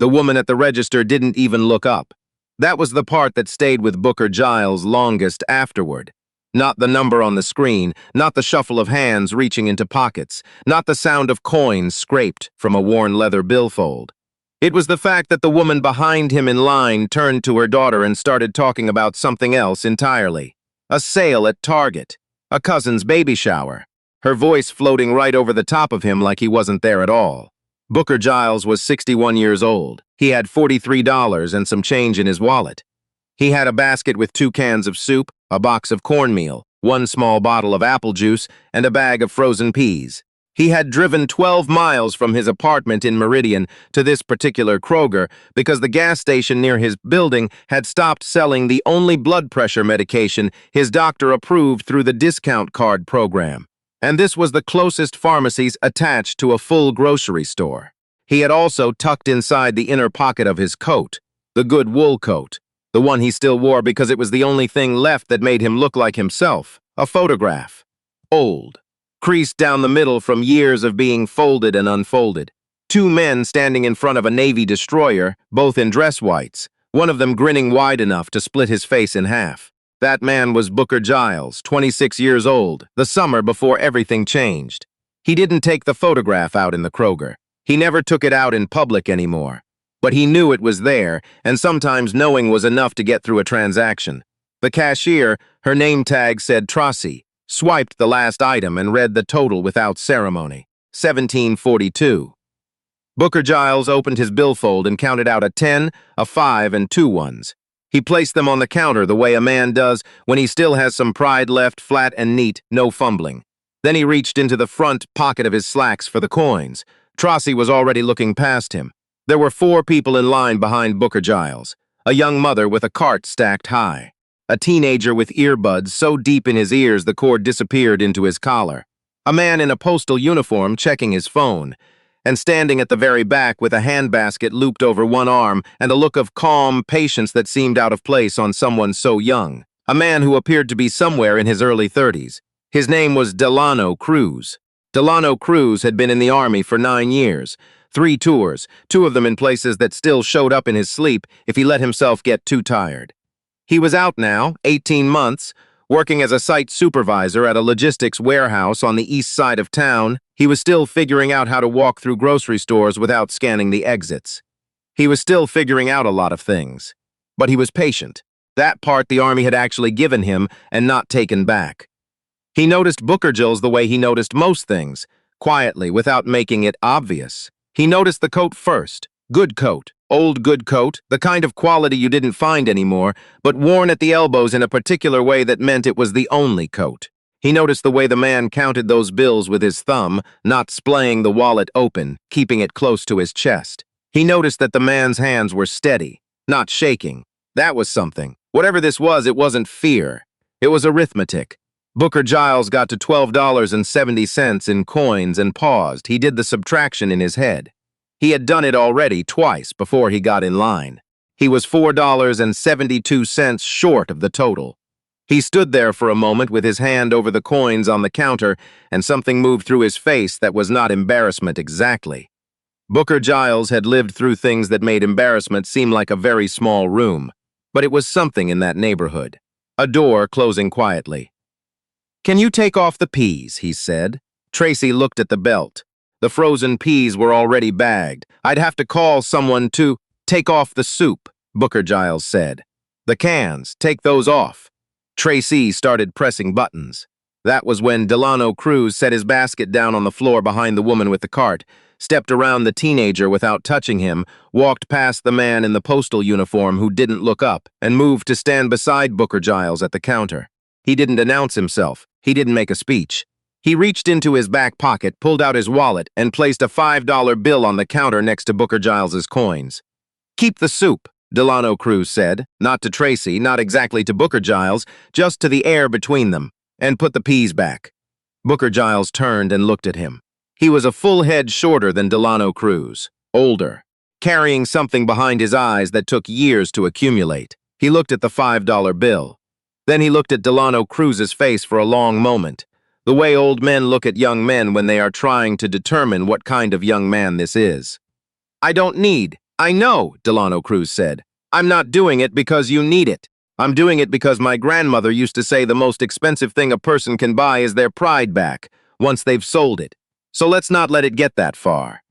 The woman at the register didn't even look up. That was the part that stayed with Booker Giles longest afterward. Not the number on the screen, not the shuffle of hands reaching into pockets, not the sound of coins scraped from a worn leather billfold. It was the fact that the woman behind him in line turned to her daughter and started talking about something else entirely. A sale at Target, a cousin's baby shower, her voice floating right over the top of him like he wasn't there at all. Booker Giles was 61 years old. He had $43 and some change in his wallet. He had a basket with 2 cans of soup, a box of cornmeal, 1 small bottle of apple juice, and a bag of frozen peas. He had driven 12 miles from his apartment in Meridian to this particular Kroger because the gas station near his building had stopped selling the only blood pressure medication his doctor approved through the discount card program. And this was the closest pharmacies attached to a full grocery store. He had also tucked inside the inner pocket of his coat, the good wool coat, the one he still wore because it was the only thing left that made him look like himself, a photograph. Old, creased down the middle from years of being folded and unfolded. 2 men standing in front of a Navy destroyer, both in dress whites, one of them grinning wide enough to split his face in half. That man was Booker Giles, 26 years old, the summer before everything changed. He didn't take the photograph out in the Kroger. He never took it out in public anymore. But he knew it was there, and sometimes knowing was enough to get through a transaction. The cashier, her name tag said Tracy, swiped the last item and read the total without ceremony, $17.42. Booker Giles opened his billfold and counted out a 10, a 5, and 2 ones. He placed them on the counter the way a man does when he still has some pride left, flat and neat, no fumbling. Then he reached into the front pocket of his slacks for the coins. Tracy was already looking past him. There were 4 people in line behind Booker Giles. A young mother with a cart stacked high. A teenager with earbuds so deep in his ears the cord disappeared into his collar. A man in a postal uniform checking his phone. And standing at the very back with a handbasket looped over one arm and a look of calm patience that seemed out of place on someone so young. A man who appeared to be somewhere in his early 30s. His name was Delano Cruz. Delano Cruz had been in the Army for 9 years. 3 tours, 2 of them in places that still showed up in his sleep if he let himself get too tired. He was out now, 18 months, working as a site supervisor at a logistics warehouse on the east side of town. He was still figuring out how to walk through grocery stores without scanning the exits. He was still figuring out a lot of things. But he was patient. That part the Army had actually given him and not taken back. He noticed Booker Giles the way he noticed most things, quietly, without making it obvious. He noticed the coat first. Good coat. Old good coat, the kind of quality you didn't find anymore, but worn at the elbows in a particular way that meant it was the only coat. He noticed the way the man counted those bills with his thumb, not splaying the wallet open, keeping it close to his chest. He noticed that the man's hands were steady, not shaking. That was something. Whatever this was, it wasn't fear. It was arithmetic. Booker Giles got to $12.70 in coins and paused. He did the subtraction in his head. He had done it already twice before he got in line. He was $4.72 short of the total. He stood there for a moment with his hand over the coins on the counter, and something moved through his face that was not embarrassment exactly. Booker Giles had lived through things that made embarrassment seem like a very small room, but it was something in that neighborhood. A door closing quietly. "Can you take off the peas?" he said. Tracy looked at the belt. The frozen peas were already bagged. "I'd have to call someone to take off the soup," Booker Giles said. "The cans, take those off." Tracy started pressing buttons. That was when Delano Cruz set his basket down on the floor behind the woman with the cart, stepped around the teenager without touching him, walked past the man in the postal uniform who didn't look up, and moved to stand beside Booker Giles at the counter. He didn't announce himself. He didn't make a speech. He reached into his back pocket, pulled out his wallet, and placed a $5 bill on the counter next to Booker Giles's coins. "Keep the soup," Delano Cruz said, not to Tracy, not exactly to Booker Giles, just to the air between them, "and put the peas back." Booker Giles turned and looked at him. He was a full head shorter than Delano Cruz, older, carrying something behind his eyes that took years to accumulate. He looked at the $5 bill. Then he looked at Delano Cruz's face for a long moment, the way old men look at young men when they are trying to determine what kind of young man this is. I I know, Delano Cruz said. I'm not doing it because you need it. I'm doing it because my grandmother used to say the most expensive thing a person can buy is their pride back, once they've sold it. So let's not let it get that far.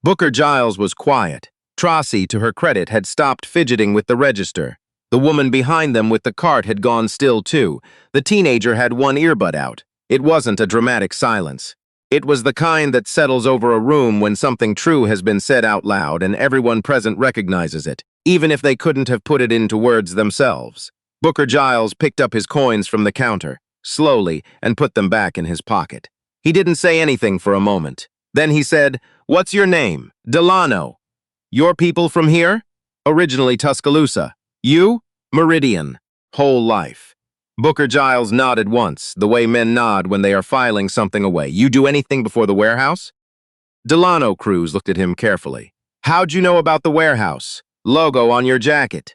Booker Giles was quiet. Tracy, to her credit, had stopped fidgeting with the register. The woman behind them with the cart had gone still too. The teenager had one earbud out. It wasn't a dramatic silence. It was the kind that settles over a room when something true has been said out loud and everyone present recognizes it, even if they couldn't have put it into words themselves. Booker Giles picked up his coins from the counter, slowly, and put them back in his pocket. He didn't say anything for a moment. Then he said, "What's your name?" "Delano." "Your people from here?" "Originally Tuscaloosa." "You?" "Meridian." "Whole life." Booker Giles nodded once, the way men nod when they are filing something away. "You do anything before the warehouse?" Delano Cruz looked at him carefully. "How'd you know about the warehouse? Logo on your jacket."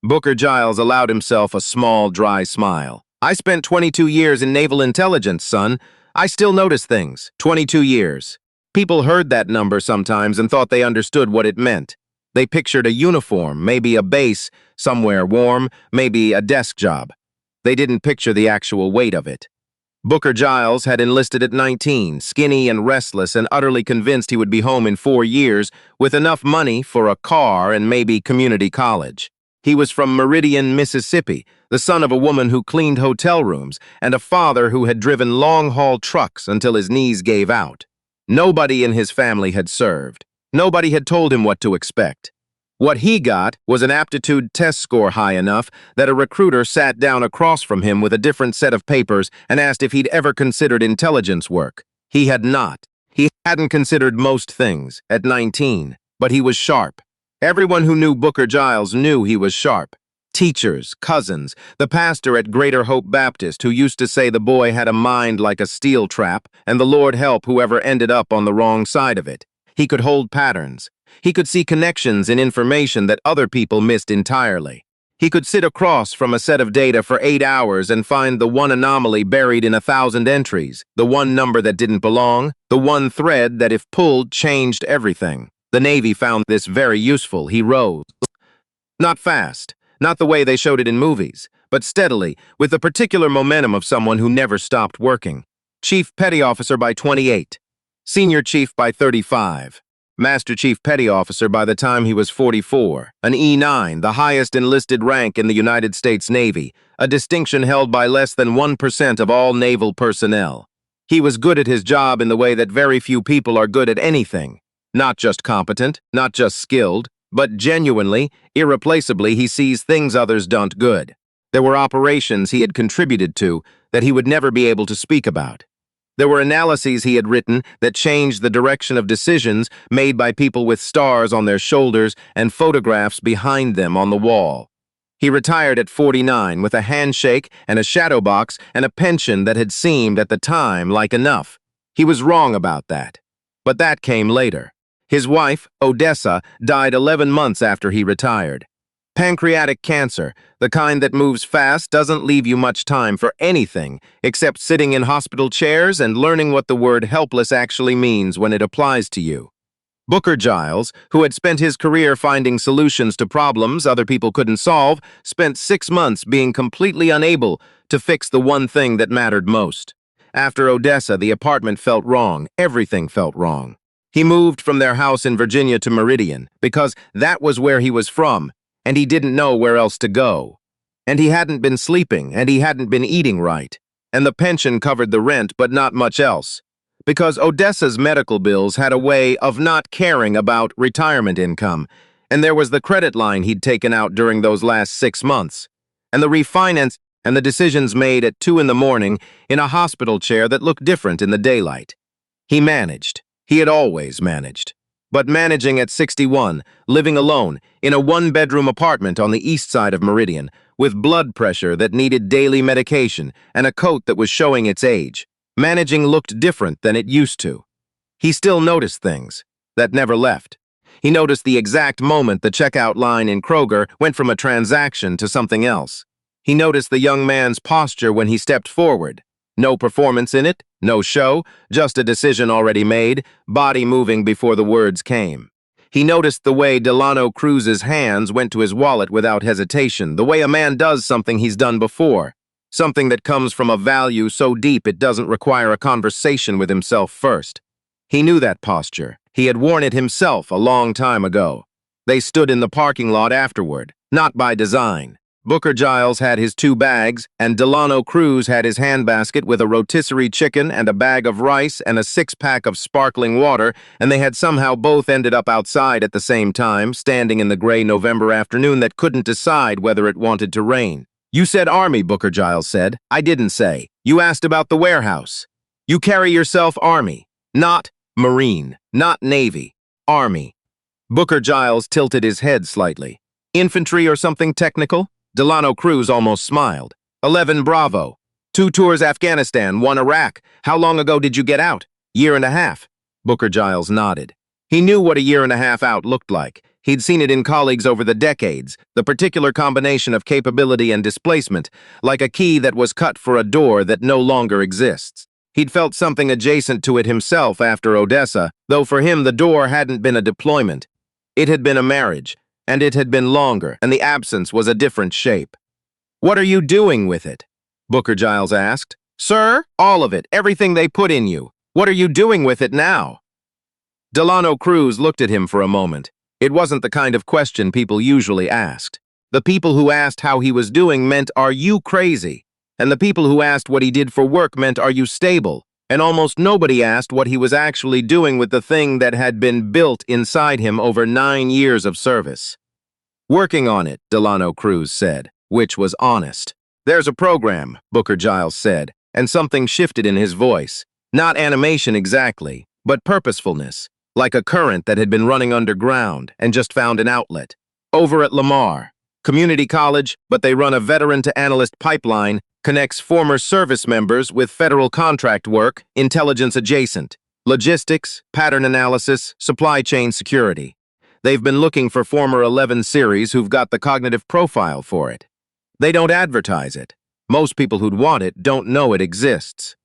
Booker Giles allowed himself a small, dry smile. "I spent 22 years in naval intelligence, son. I still notice things. 22 years. People heard that number sometimes and thought they understood what it meant. They pictured a uniform, maybe a base, somewhere warm, maybe a desk job. They didn't picture the actual weight of it. Booker Giles had enlisted at 19, skinny and restless and utterly convinced he would be home in 4 years with enough money for a car and maybe community college. He was from Meridian, Mississippi, the son of a woman who cleaned hotel rooms and a father who had driven long-haul trucks until his knees gave out. Nobody in his family had served. Nobody had told him what to expect. What he got was an aptitude test score high enough that a recruiter sat down across from him with a different set of papers and asked if he'd ever considered intelligence work. He had not. He hadn't considered most things at 19, but he was sharp. Everyone who knew Booker Giles knew he was sharp. Teachers, cousins, the pastor at Greater Hope Baptist who used to say the boy had a mind like a steel trap, and the Lord help whoever ended up on the wrong side of it. He could hold patterns. He could see connections in information that other people missed entirely. He could sit across from a set of data for 8 hours and find the one anomaly buried in 1,000 entries, the one number that didn't belong, the one thread that if pulled changed everything. The Navy found this very useful. He rose. Not fast, not the way they showed it in movies, but steadily, with the particular momentum of someone who never stopped working. Chief Petty Officer by 28. Senior Chief by 35. Master Chief Petty Officer by the time he was 44, an E9, the highest enlisted rank in the United States Navy, a distinction held by less than 1% of all naval personnel. He was good at his job in the way that very few people are good at anything. Not just competent, not just skilled, but genuinely, irreplaceably he sees things others don't good. There were operations he had contributed to that he would never be able to speak about. There were analyses he had written that changed the direction of decisions made by people with stars on their shoulders and photographs behind them on the wall. He retired at 49 with a handshake and a shadow box and a pension that had seemed at the time like enough. He was wrong about that. But that came later. His wife, Odessa, died 11 months after he retired. Pancreatic cancer, the kind that moves fast, doesn't leave you much time for anything except sitting in hospital chairs and learning what the word helpless actually means when it applies to you. Booker Giles, who had spent his career finding solutions to problems other people couldn't solve, spent 6 months being completely unable to fix the one thing that mattered most. After Odessa, the apartment felt wrong. Everything felt wrong. He moved from their house in Virginia to Meridian because that was where he was from, and he didn't know where else to go. And he hadn't been sleeping, and he hadn't been eating right. And the pension covered the rent, but not much else. Because Odessa's medical bills had a way of not caring about retirement income, and there was the credit line he'd taken out during those last 6 months, and the refinance and the decisions made at 2 in the morning in a hospital chair that looked different in the daylight. He managed. He had always managed. But managing at 61, living alone, in a one-bedroom apartment on the east side of Meridian, with blood pressure that needed daily medication and a coat that was showing its age, managing looked different than it used to. He still noticed things that never left. He noticed the exact moment the checkout line in Kroger went from a transaction to something else. He noticed the young man's posture when he stepped forward. No performance in it, no show, just a decision already made, body moving before the words came. He noticed the way Delano Cruz's hands went to his wallet without hesitation, the way a man does something he's done before, something that comes from a value so deep it doesn't require a conversation with himself first. He knew that posture. He had worn it himself a long time ago. They stood in the parking lot afterward, not by design. Booker Giles had his 2 bags, and Delano Cruz had his handbasket with a rotisserie chicken and a bag of rice and a 6-pack of sparkling water, and they had somehow both ended up outside at the same time, standing in the gray November afternoon that couldn't decide whether it wanted to rain. "You said Army," Booker Giles said. "I didn't say. You asked about the warehouse. You carry yourself Army, not Marine, not Navy. Army." Booker Giles tilted his head slightly. "Infantry or something technical?" Delano Cruz almost smiled. 11 Bravo. 2 tours Afghanistan, 1 Iraq. How long ago did you get out? Year and a half. Booker Giles nodded. He knew what a year and a half out looked like. He'd seen it in colleagues over the decades, the particular combination of capability and displacement, like a key that was cut for a door that no longer exists. He'd felt something adjacent to it himself after Odessa, though for him the door hadn't been a deployment. It had been a marriage. And it had been longer, and the absence was a different shape. "What are you doing with it?" Booker Giles asked. "Sir, all of it, everything they put in you. What are you doing with it now?" Delano Cruz looked at him for a moment. It wasn't the kind of question people usually asked. The people who asked how he was doing meant, "Are you crazy?" And the people who asked what he did for work meant, "Are you stable?" And almost nobody asked what he was actually doing with the thing that had been built inside him over 9 years of service. "Working on it," Delano Cruz said, which was honest. "There's a program," Booker Giles said, and something shifted in his voice. Not animation exactly, but purposefulness, like a current that had been running underground and just found an outlet. "Over at Lamar. Community college, but they run a veteran-to-analyst pipeline, connects former service members with federal contract work, intelligence adjacent, logistics, pattern analysis, supply chain security. They've been looking for former 11 series who've got the cognitive profile for it. They don't advertise it. Most people who'd want it don't know it exists."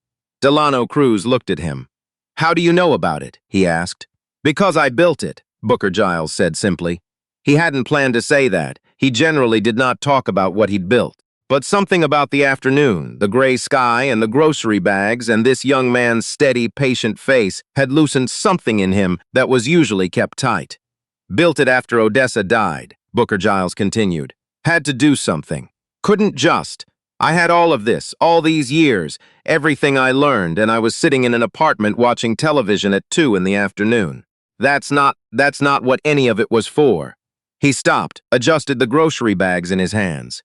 Delano Cruz looked at him. "How do you know about it?" he asked. "Because I built it," Booker Giles said simply. He hadn't planned to say that. He generally did not talk about what he'd built. But something about the afternoon, the gray sky and the grocery bags and this young man's steady, patient face had loosened something in him that was usually kept tight. "Built it after Odessa died," Booker Giles continued. "Had to do something. Couldn't just. I had all of this, all these years, everything I learned, and I was sitting in an apartment watching television at 2 in the afternoon. That's not what any of it was for." He stopped, adjusted the grocery bags in his hands.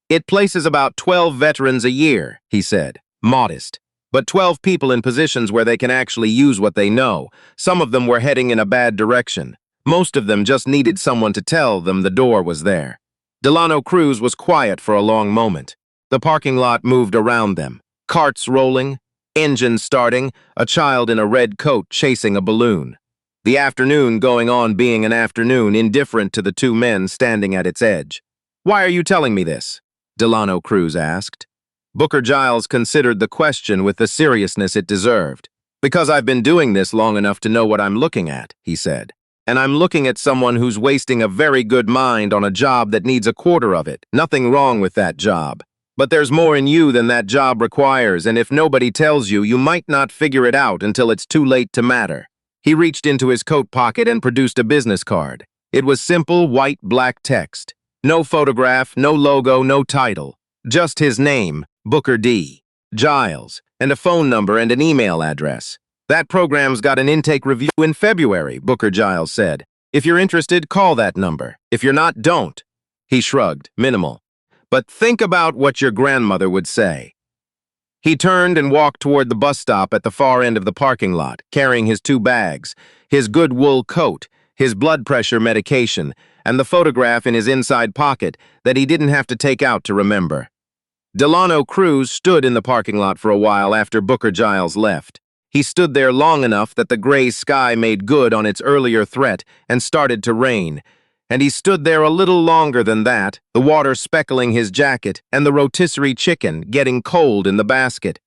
"It places about 12 veterans a year," he said, modest. "But 12 people in positions where they can actually use what they know. Some of them were heading in a bad direction. Most of them just needed someone to tell them the door was there." Delano Cruz was quiet for a long moment. The parking lot moved around them. Carts rolling, engines starting, a child in a red coat chasing a balloon. The afternoon going on being an afternoon, indifferent to the 2 men standing at its edge. "Why are you telling me this?" Delano Cruz asked. Booker Giles considered the question with the seriousness it deserved. "Because I've been doing this long enough to know what I'm looking at," he said. "And I'm looking at someone who's wasting a very good mind on a job that needs a quarter of it. Nothing wrong with that job. But there's more in you than that job requires, and if nobody tells you, you might not figure it out until it's too late to matter." He reached into his coat pocket and produced a business card. It was simple, white-black text. No photograph, no logo, no title. Just his name, Booker D. Giles, and a phone number and an email address. "That program's got an intake review in February," Booker Giles said. "If you're interested, call that number. If you're not, don't." He shrugged, minimal. "But think about what your grandmother would say." He turned and walked toward the bus stop at the far end of the parking lot, carrying his 2 bags, his good wool coat, his blood pressure medication, and the photograph in his inside pocket that he didn't have to take out to remember. Delano Cruz stood in the parking lot for a while after Booker Giles left. He stood there long enough that the gray sky made good on its earlier threat and started to rain. And he stood there a little longer than that, the water speckling his jacket and the rotisserie chicken getting cold in the basket.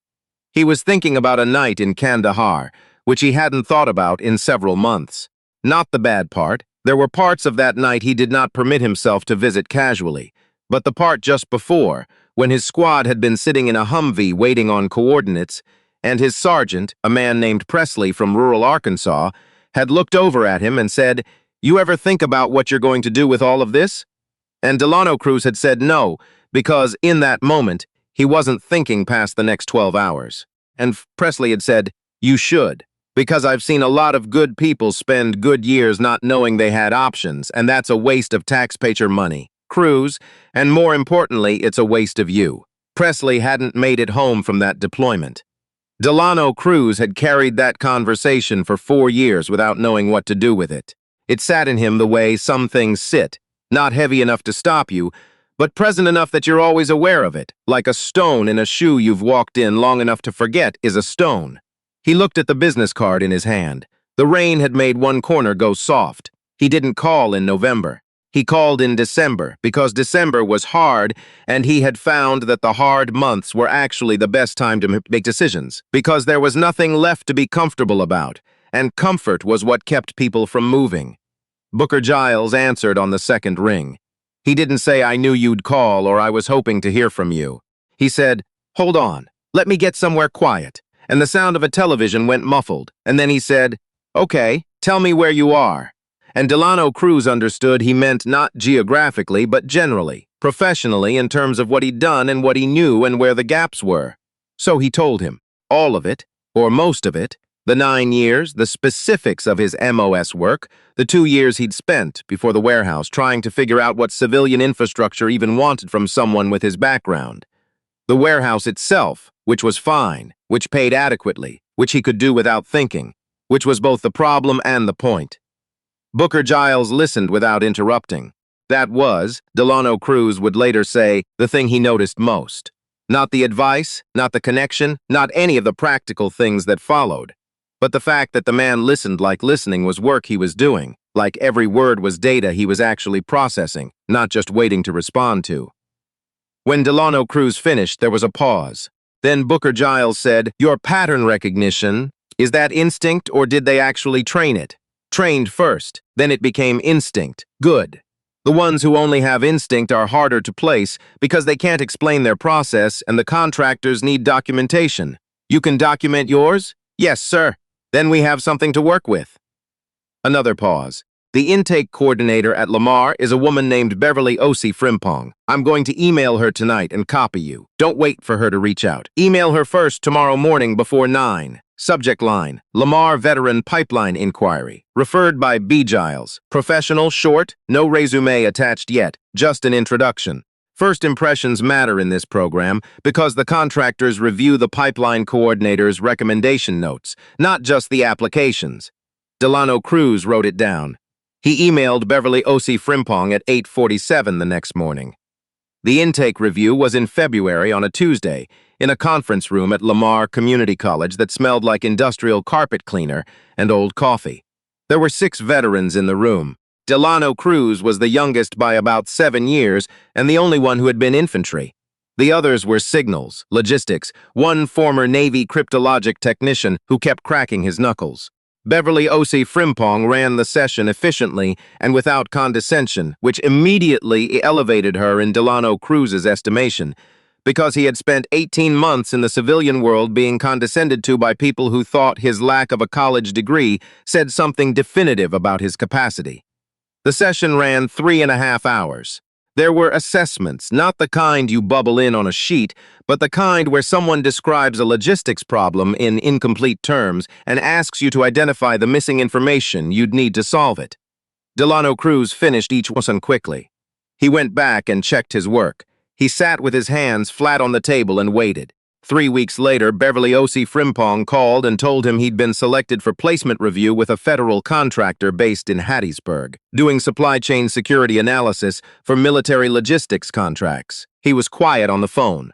He was thinking about a night in Kandahar, which he hadn't thought about in several months. Not the bad part. There were parts of that night he did not permit himself to visit casually, but the part just before, when his squad had been sitting in a Humvee waiting on coordinates, and his sergeant, a man named Presley from rural Arkansas, had looked over at him and said, "You ever think about what you're going to do with all of this?" And Delano Cruz had said no, because in that moment, he wasn't thinking past the next 12 hours. And Presley had said, "You should, because I've seen a lot of good people spend good years not knowing they had options, and that's a waste of taxpayer money. Cruz, and more importantly, it's a waste of you." Presley hadn't made it home from that deployment. Delano Cruz had carried that conversation for 4 years without knowing what to do with it. It sat in him the way some things sit, not heavy enough to stop you, but present enough that you're always aware of it, like a stone in a shoe you've walked in long enough to forget is a stone. He looked at the business card in his hand. The rain had made one corner go soft. He didn't call in November. He called in December because December was hard, and he had found that the hard months were actually the best time to make decisions because there was nothing left to be comfortable about, and comfort was what kept people from moving. Booker Giles answered on the second ring. He didn't say, "I knew you'd call," or "I was hoping to hear from you." He said, "Hold on, let me get somewhere quiet." And the sound of a television went muffled, and then he said, "Okay, tell me where you are." And Delano Cruz understood he meant not geographically, but generally, professionally, in terms of what he'd done and what he knew and where the gaps were. So he told him, all of it, or most of it, the 9 years, the specifics of his MOS work, the 2 years he'd spent before the warehouse trying to figure out what civilian infrastructure even wanted from someone with his background. The warehouse itself, which was fine, which paid adequately, which he could do without thinking, which was both the problem and the point. Booker Giles listened without interrupting. That was, Delano Cruz would later say, the thing he noticed most. Not the advice, not the connection, not any of the practical things that followed, but the fact that the man listened like listening was work he was doing, like every word was data he was actually processing, not just waiting to respond to. When Delano Cruz finished, there was a pause. Then Booker Giles said, "Your pattern recognition, is that instinct or did they actually train it?" "Trained first, then it became instinct. Good. The ones who only have instinct are harder to place because they can't explain their process and the contractors need documentation. You can document yours?" "Yes, sir. Then we have something to work with." Another pause. "The intake coordinator at Lamar is a woman named Beverly Osi Frimpong. I'm going to email her tonight and copy you. Don't wait for her to reach out. Email her first tomorrow morning before 9. Subject line, Lamar Veteran Pipeline Inquiry. Referred by B. Giles. Professional, short, no resume attached yet, just an introduction. First impressions matter in this program because the contractors review the pipeline coordinator's recommendation notes, not just the applications." Delano Cruz wrote it down. He emailed Beverly Osi Frimpong at 8:47 the next morning. The intake review was in February on a Tuesday, in a conference room at Lamar Community College that smelled like industrial carpet cleaner and old coffee. There were 6 veterans in the room. Delano Cruz was the youngest by about 7 years and the only one who had been infantry. The others were signals, logistics, one former Navy cryptologic technician who kept cracking his knuckles. Beverly Osi Frimpong ran the session efficiently and without condescension, which immediately elevated her in Delano Cruz's estimation, because he had spent 18 months in the civilian world being condescended to by people who thought his lack of a college degree said something definitive about his capacity. The session ran 3.5 hours. There were assessments, not the kind you bubble in on a sheet, but the kind where someone describes a logistics problem in incomplete terms and asks you to identify the missing information you'd need to solve it. Delano Cruz finished each one quickly. He went back and checked his work. He sat with his hands flat on the table and waited. 3 weeks later, Beverly Osi Frimpong called and told him he'd been selected for placement review with a federal contractor based in Hattiesburg, doing supply chain security analysis for military logistics contracts. He was quiet on the phone.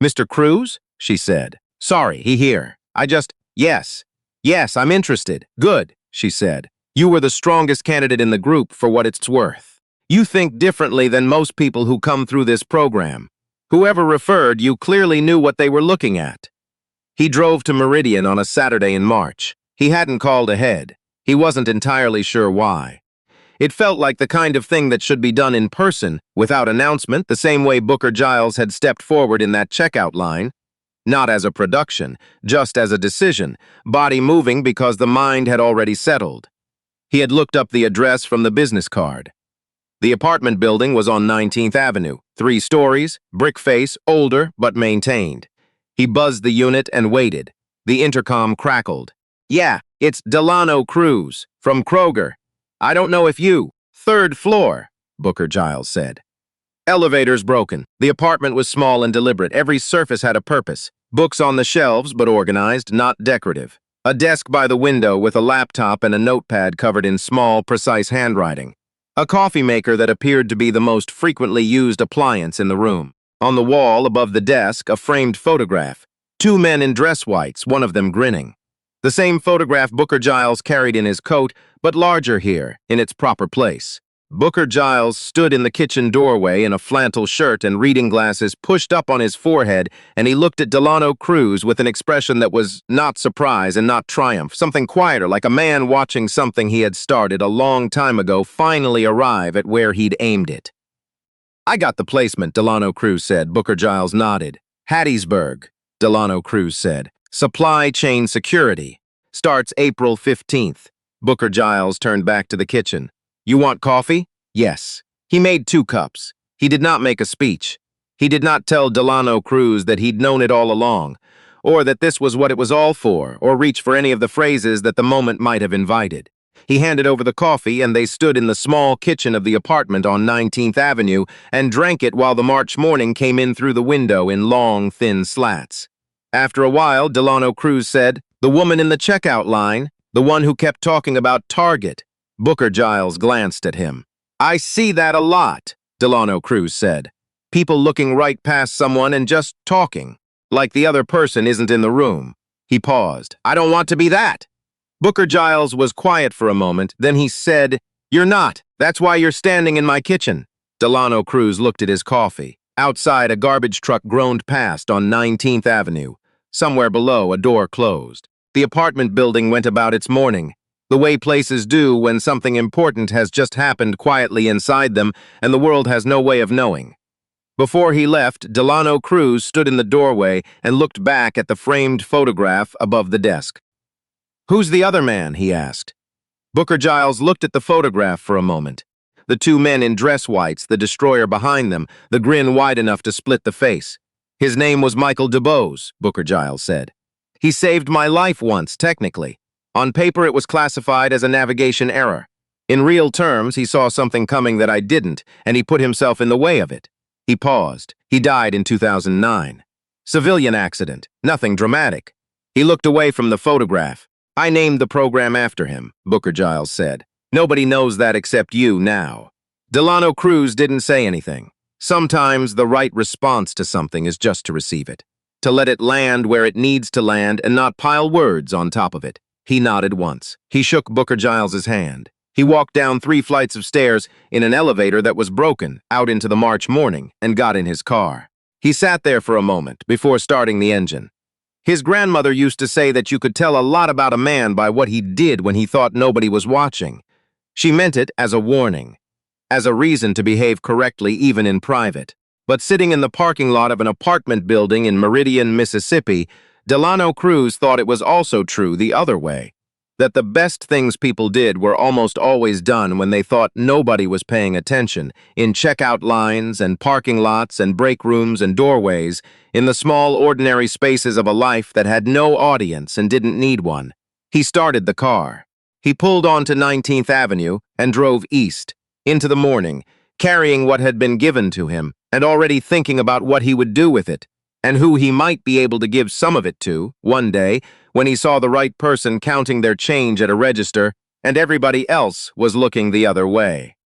"Mr. Cruz?" she said. "Sorry, he here. Yes, I'm interested." "Good," she said. "You were the strongest candidate in the group for what it's worth. You think differently than most people who come through this program. Whoever referred you clearly knew what they were looking at." He drove to Meridian on a Saturday in March. He hadn't called ahead. He wasn't entirely sure why. It felt like the kind of thing that should be done in person, without announcement, the same way Booker Giles had stepped forward in that checkout line. Not as a production, just as a decision, body moving because the mind had already settled. He had looked up the address from the business card. The apartment building was on 19th Avenue, 3 stories, brick face, older but maintained. He buzzed the unit and waited. The intercom crackled. "Yeah, it's Delano Cruz, from Kroger. I don't know if you—" "Third floor," Booker Giles said. Elevators broken. The apartment was small and deliberate. Every surface had a purpose. Books on the shelves, but organized, not decorative. A desk by the window with a laptop and a notepad covered in small, precise handwriting. A coffee maker that appeared to be the most frequently used appliance in the room. On the wall, above the desk, a framed photograph. 2 men in dress whites, one of them grinning. The same photograph Booker Giles carried in his coat, but larger here, in its proper place. Booker Giles stood in the kitchen doorway in a flannel shirt and reading glasses pushed up on his forehead, and he looked at Delano Cruz with an expression that was not surprise and not triumph, something quieter, like a man watching something he had started a long time ago finally arrive at where he'd aimed it. "I got the placement," Delano Cruz said. Booker Giles nodded. "Hattiesburg," Delano Cruz said. "Supply chain security. Starts April 15th. Booker Giles turned back to the kitchen. "You want coffee?" "Yes." He made 2 cups. He did not make a speech. He did not tell Delano Cruz that he'd known it all along, or that this was what it was all for, or reach for any of the phrases that the moment might have invited. He handed over the coffee, and they stood in the small kitchen of the apartment on 19th Avenue and drank it while the March morning came in through the window in long, thin slats. After a while, Delano Cruz said, "The woman in the checkout line, the one who kept talking about Target." Booker Giles glanced at him. "I see that a lot," Delano Cruz said. "People looking right past someone and just talking, like the other person isn't in the room." He paused. "I don't want to be that." Booker Giles was quiet for a moment, then he said, "You're not. That's why you're standing in my kitchen." Delano Cruz looked at his coffee. Outside, a garbage truck groaned past on 19th Avenue. Somewhere below, a door closed. The apartment building went about its morning, the way places do when something important has just happened quietly inside them and the world has no way of knowing. Before he left, Delano Cruz stood in the doorway and looked back at the framed photograph above the desk. "Who's the other man?" he asked. Booker Giles looked at the photograph for a moment. The 2 men in dress whites, the destroyer behind them, the grin wide enough to split the face. "His name was Michael DuBose," Booker Giles said. "He saved my life once, technically. On paper, it was classified as a navigation error. In real terms, he saw something coming that I didn't, and he put himself in the way of it." He paused. "He died in 2009. Civilian accident, nothing dramatic." He looked away from the photograph. "I named the program after him," Booker Giles said. "Nobody knows that except you now." Delano Cruz didn't say anything. Sometimes the right response to something is just to receive it, to let it land where it needs to land and not pile words on top of it. He nodded once. He shook Booker Giles's hand. He walked down 3 flights of stairs in an elevator that was broken out into the March morning and got in his car. He sat there for a moment before starting the engine. His grandmother used to say that you could tell a lot about a man by what he did when he thought nobody was watching. She meant it as a warning, as a reason to behave correctly even in private. But sitting in the parking lot of an apartment building in Meridian, Mississippi, Delano Cruz thought it was also true the other way, that the best things people did were almost always done when they thought nobody was paying attention, in checkout lines and parking lots and break rooms and doorways, in the small ordinary spaces of a life that had no audience and didn't need one. He started the car. He pulled onto 19th Avenue and drove east, into the morning, carrying what had been given to him and already thinking about what he would do with it, and who he might be able to give some of it to, one day, when he saw the right person counting their change at a register and everybody else was looking the other way.